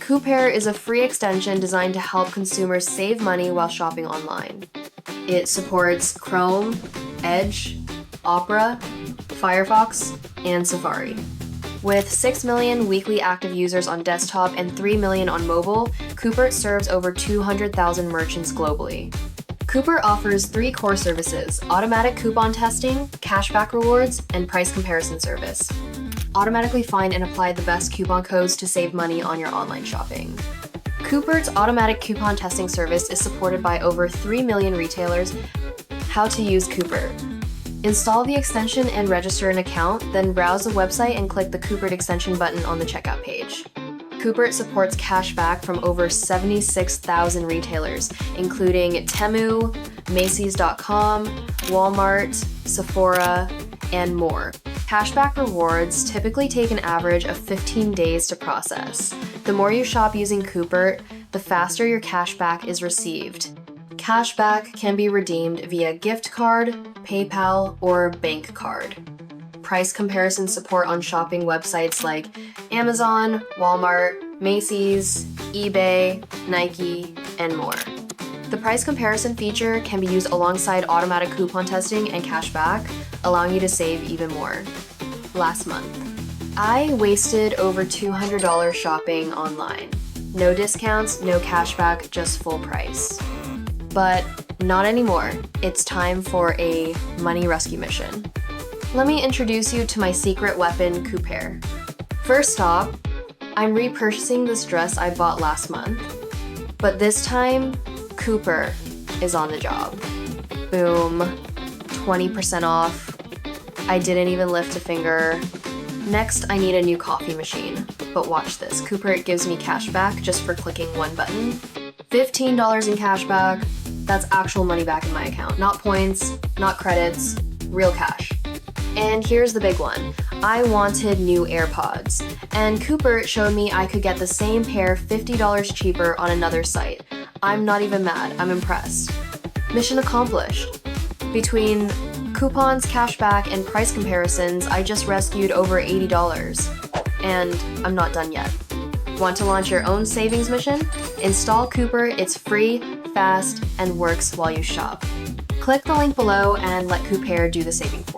Coupert is a free extension designed to help consumers save money while shopping online. It supports Chrome, Edge, Opera, Firefox, and Safari. With 6 million weekly active users on desktop and 3 million on mobile, Coupert serves over 200,000 merchants globally. Coupert offers 3 core services: automatic coupon testing, cashback rewards, and price comparison service. Automatically find and apply the best coupon codes to save money on your online shopping. Coupert's automatic coupon testing service is supported by over 3 million retailers. How to use Coupert. Install the extension and register an account, then browse the website and click the Coupert extension button on the checkout page. Coupert supports cashback from over 76,000 retailers, including Temu, Macy's.com, Walmart, Sephora, and more. Cashback rewards typically take an average of 15 days to process. The more you shop using Coupert, the faster your cashback is received. Cashback can be redeemed via gift card, PayPal, or bank card. Price comparison support on shopping websites like Amazon, Walmart, Macy's, eBay, Nike, and more. The price comparison feature can be used alongside automatic coupon testing and cashback, allowing you to save even more. Last month, I wasted over $200 shopping online. No discounts, no cashback, just full price. But not anymore. It's time for a money rescue mission. Let me introduce you to my secret weapon, Coupert. First off, I'm repurchasing this dress I bought last month, but this time, Coupert is on the job. Boom, 20% off. I didn't even lift a finger. Next, I need a new coffee machine. But watch this, Coupert gives me cash back just for clicking one button. $15 in cash back. That's actual money back in my account. Not points, not credits, real cash. And here's the big one. I wanted new AirPods, and Coupert showed me I could get the same pair $50 cheaper on another site. I'm not even mad, I'm impressed. Mission accomplished. Between coupons, cashback, and price comparisons, I just rescued over $80. And I'm not done yet. Want to launch your own savings mission? Install Coupert, it's free, fast, and works while you shop. Click the link below and let Coupert do the saving for you.